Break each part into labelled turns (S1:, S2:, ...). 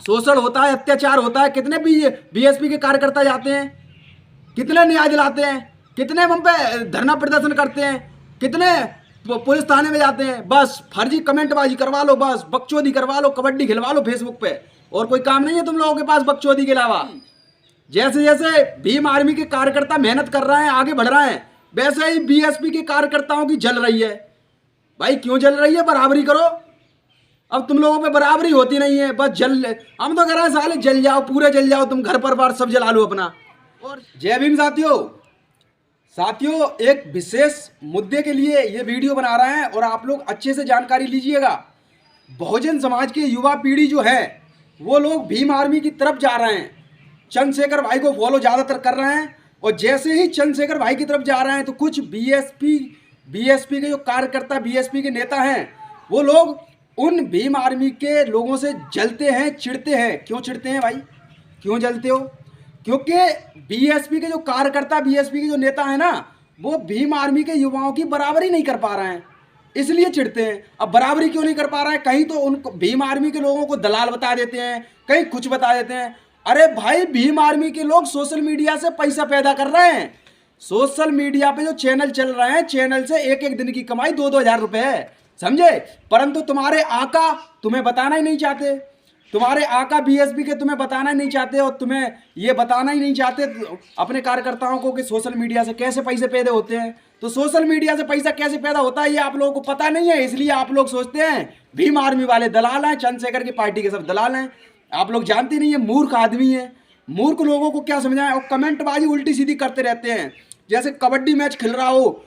S1: शोषण होता है, अत्याचार होता है, कितने बीएसपी के कार्यकर्ता जाते हैं, कितने न्याय दिलाते हैं, कितने वहां पे धरना प्रदर्शन करते हैं, कितने पुलिस थाने में जाते हैं। बस फर्जी कमेंटबाजी करवा लो, बस बकचोदी करवा लो, कबड्डी खिलवा लो फेसबुक पे, और कोई काम नहीं है तुम लोगों के पास बकचोदी के अलावा। जैसे जैसे भीम आर्मी के कार्यकर्ता मेहनत कर रहे हैं, आगे बढ़ रहे हैं, वैसे ही बीएसपी के कार्यकर्ताओं की जल रही है। भाई क्यों जल रही है? बराबरी करो। अब तुम लोगों पे बराबरी होती नहीं है, बस हम तो कह रहे हैं साले जल जाओ, पूरे जल जाओ, तुम घर पर बार सब जला लो अपना। और जय भीम साथियों, एक विशेष मुद्दे के लिए ये वीडियो बना रहे हैं और आप लोग अच्छे से जानकारी लीजिएगा। बहुजन समाज की युवा पीढ़ी जो है वो लोग भीम आर्मी की तरफ जा रहे हैं, चंद्रशेखर भाई को फॉलो ज़्यादातर कर रहे हैं। और जैसे ही चंद्रशेखर भाई की तरफ जा रहे हैं तो कुछ बीएसपी के जो कार्यकर्ता, बीएसपी के नेता हैं, वो लोग उन भीम आर्मी के लोगों से जलते हैं, चिढ़ते हैं। क्यों चिढ़ते हैं भाई? क्यों जलते हो? क्योंकि बीएसपी के जो कार्यकर्ता, बीएसपी के जो नेता है ना, वो भीम आर्मी के युवाओं की बराबरी नहीं कर पा रहे हैं, इसलिए चिढ़ते हैं। अब बराबरी क्यों नहीं कर पा रहे हैं? कहीं तो उनको भीम आर्मी के लोगों को दलाल बता देते हैं, कहीं कुछ बता देते हैं। अरे भाई, भीम आर्मी के लोग सोशल मीडिया से पैसा पैदा कर रहे हैं। सोशल मीडिया पे जो चैनल चल रहे हैं, चैनल से एक एक दिन की कमाई 2-2 हज़ार रुपए है, समझे? परंतु तुम्हारे आका तुम्हें बताना ही नहीं चाहते, तुम्हारे आका बीएसपी के तुम्हें बताना ही नहीं चाहते, और तुम्हें ये बताना ही नहीं चाहते अपने कार्यकर्ताओं को कि सोशल मीडिया से कैसे पैसे पैदा होते हैं। तो सोशल मीडिया से पैसा कैसे पैदा होता है ये आप लोगों को पता नहीं है, इसलिए आप लोग सोचते हैं भीम आर्मी वाले दलाल हैं, चंद्रशेखर की पार्टी के सब दलाल हैं। आप लोग जानते नहीं है, मूर्ख आदमी है। मूर्ख लोगों को क्या समझाएं? और कमेंटबाजी उल्टी सीधी करते रहते हैं। जैसे कबड्डी मैच खेल रहा हो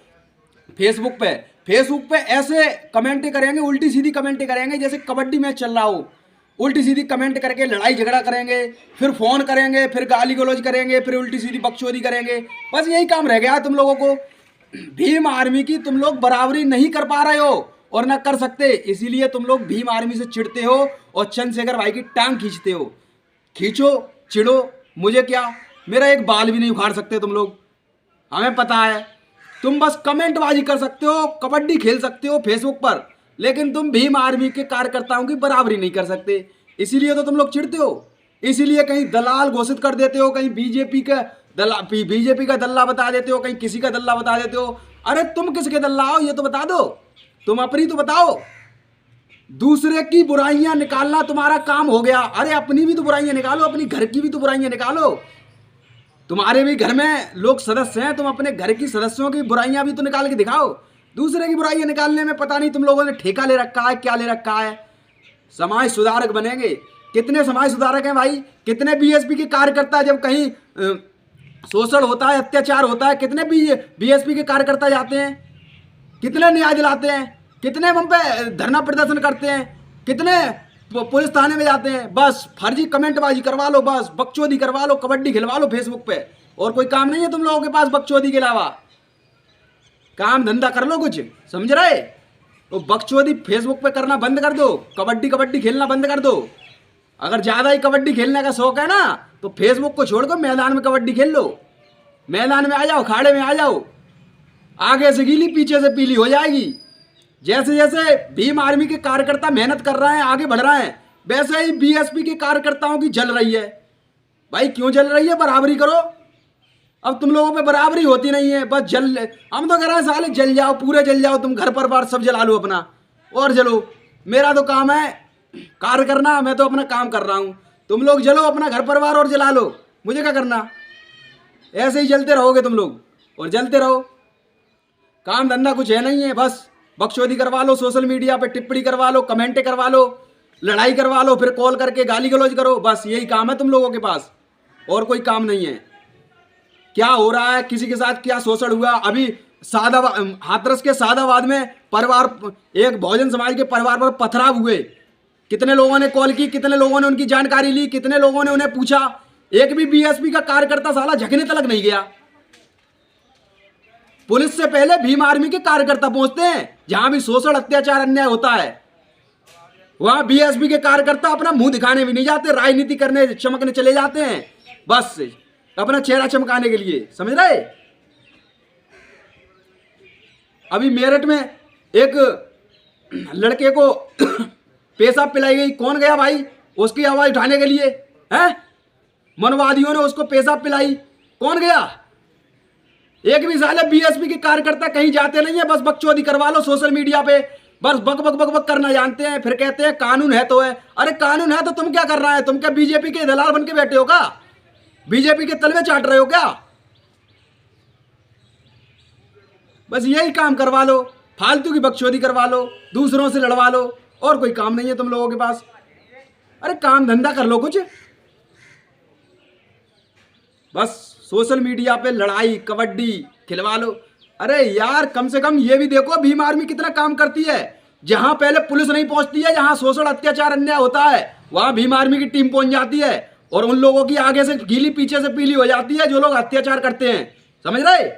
S1: फेसबुक पे ऐसे कमेंटें करेंगे, उल्टी सीधी कमेंटें करेंगे। जैसे कबड्डी मैच चल रहा हो, उल्टी सीधी कमेंट करके लड़ाई झगड़ा करेंगे, फिर फोन करेंगे, फिर गाली गलौज करेंगे, फिर उल्टी सीधी बकचोदी करेंगे। बस यही काम रह गया है तुम लोगों को। भीम आर्मी की तुम लोग बराबरी नहीं कर पा रहे हो और ना कर सकते, इसीलिए तुम लोग भीम आर्मी से चिढ़ते हो और चंद्रशेखर भाई की टांग खींचते हो। खींचो, चिढ़ो, मुझे क्या, मेरा एक बाल भी नहीं उखाड़ सकते तुम लोग, हमें पता है। तुम बस कमेंटबाजी कर सकते हो, कबड्डी खेल सकते हो फेसबुक पर, लेकिन तुम भीम आर्मी के कार्यकर्ताओं की बराबरी नहीं कर सकते, इसीलिए तो तुम लोग चिढ़ते हो। इसीलिए कहीं दलाल घोषित कर देते हो, कहीं बीजेपी का दल्ला बता देते हो, कहीं किसी का दल्ला बता देते हो। अरे तुम किसके दल्ला हो ये तो बता दो, तुम अपनी तो बताओ। दूसरे की बुराइयां निकालना तुम्हारा काम हो गया, अरे अपनी भी तो बुराइयां निकालो, अपनी घर की भी तो बुराइयां निकालो। तुम्हारे भी घर में लोग सदस्य हैं, तुम अपने घर की सदस्यों की बुराइयां भी तो निकाल के दिखाओ। दूसरे की बुराइयां निकालने में पता नहीं तुम लोगों ने ठेका ले रखा है, क्या ले रखा है। समाज सुधारक बनेंगे, कितने समाज सुधारक हैं भाई? कितने बीएसपी के कार्यकर्ता, जब कहीं शोषण होता है, अत्याचार होता है, कितने बीएसपी के कार्यकर्ता जाते हैं, कितने न्याय दिलाते हैं, कितने वहां पे धरना प्रदर्शन करते हैं, कितने पुलिस थाने में जाते हैं। बस फर्जी कमेंटबाजी करवा लो, बस बकचोदी करवा लो, कबड्डी खिलवा लो फेसबुक पे, और कोई काम नहीं है तुम लोगों के पास बकचोदी के अलावा। काम धंधा कर लो कुछ, समझ रहे? तो बकचोदी फेसबुक पे करना बंद कर दो, कबड्डी खेलना बंद कर दो। अगर ज़्यादा ही कबड्डी खेलने का शौक है ना, तो फेसबुक को छोड़ दो, मैदान में कबड्डी खेल लो। मैदान में आ जाओ, खाड़े में आ जाओ, आगे से गीली पीछे से पीली हो जाएगी। जैसे जैसे भीम आर्मी के कार्यकर्ता मेहनत कर रहे हैं, आगे बढ़ रहे हैं, वैसे ही बीएसपी के कार्यकर्ताओं की जल रही है। भाई क्यों जल रही है? बराबरी करो। अब तुम लोगों पे बराबरी होती नहीं है, बस हम तो कह रहे हैं साले जल जाओ, पूरे जल जाओ, तुम घर पर बार सब जला लो अपना, और जलो। मेरा तो काम है कार्य करना, मैं तो अपना काम कर रहा हूँ। तुम लोग जलो अपना घर परिवार और जला लो, मुझे क्या करना? ऐसे ही जलते रहोगे तुम लोग और जलते रहो। काम धंधा कुछ है नहीं है, बस बकचोदी करवा लो, सोशल मीडिया पे टिप्पणी करवा लो, कमेंटें करवा लो, लड़ाई करवा लो, फिर कॉल करके गाली गलौज करो। बस यही काम है तुम लोगों के पास, और कोई काम नहीं है। क्या हो रहा है, किसी के साथ क्या शोषण हुआ? अभी हाथरस के सादाबाद में परिवार, एक बहुजन समाज के परिवार पर पथराव हुए। कितने लोगों ने कॉल की, कितने लोगों ने उनकी जानकारी ली, कितने लोगों ने उन्हें पूछा। एक भी बीएसपी का कार्यकर्ता साला झकने तक नहीं गया। पुलिस से पहले भीम आर्मी के कार्यकर्ता पहुंचते हैं। जहां भी शोषण, अत्याचार, अन्याय होता है, वहां बीएसपी के कार्यकर्ता अपना मुंह दिखाने भी नहीं जाते, राजनीति करने, चमकने चले जाते हैं, बस अपना चेहरा चमकाने के लिए, समझ रहे? अभी मेरठ में एक लड़के को पेशाब पिलाई गई, कौन गया भाई? उसकी आवाज उठाने के लिए? हैं? मनवादियों ने उसको पेशाब पिलाई, कौन गया? एक भी साले बीएसपी के कार्यकर्ता कहीं जाते नहीं है, बस बकचोदी करवा लो सोशल मीडिया पे, बस बक बक बक बक करना जानते हैं, फिर कहते हैं कानून है तो है। अरे कानून है तो तुम क्या कर रहा है? तुम क्या बीजेपी के दलाल बन के बैठे हो क्या? बीजेपी के तलवे चाट रहे हो क्या? बस यही काम करवा लो, फालतू की बकचोदी करवा लो, दूसरों से लड़वा लो, और कोई काम नहीं है तुम लोगों के पास। अरे काम धंधा कर लो कुछ, बस सोशल मीडिया पे लड़ाई कबड्डी खिलवा लो। अरे यार कम से कम ये भी देखो भीम आर्मी कितना काम करती है। जहां पहले पुलिस नहीं पहुंचती है, जहां शोषण अत्याचार अन्याय होता है, वहां भीम आर्मी की टीम पहुंच जाती है और उन लोगों की आगे से गीली पीछे से पीली हो जाती है जो लोग अत्याचार करते हैं, समझ रहे?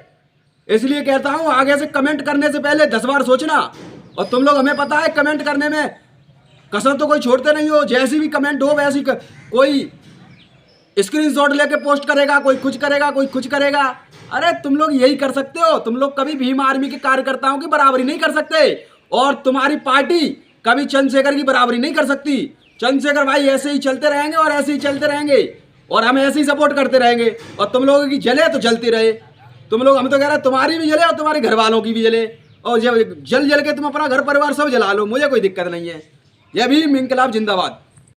S1: इसलिए कहता हूं आगे से कमेंट करने से पहले 10 बार सोचना। और तुम लोग, हमें पता है कमेंट करने में कसर तो कोई छोड़ते नहीं हो, जैसी भी कमेंट हो वैसी कोई स्क्रीनशॉट लेके पोस्ट करेगा, कोई कुछ करेगा, कोई कुछ करेगा। अरे तुम लोग यही कर सकते हो, तुम लोग कभी भीम आर्मी के कार्यकर्ताओं की बराबरी नहीं कर सकते, और तुम्हारी पार्टी कभी चंद्रशेखर की बराबरी नहीं कर सकती। चंद्रशेखर भाई ऐसे ही चलते रहेंगे और ऐसे ही चलते रहेंगे, और हम ऐसे ही सपोर्ट करते रहेंगे, और तुम लोगों की जले तो जलती रहे। तुम लोग, हम तो कह रहे हैं तुम्हारी भी जले और तुम्हारे घर वालों की भी जले, और जल जल के तुम अपना घर परिवार सब जला लो, मुझे कोई दिक्कत नहीं है। जय भीम, इंकलाब जिंदाबाद।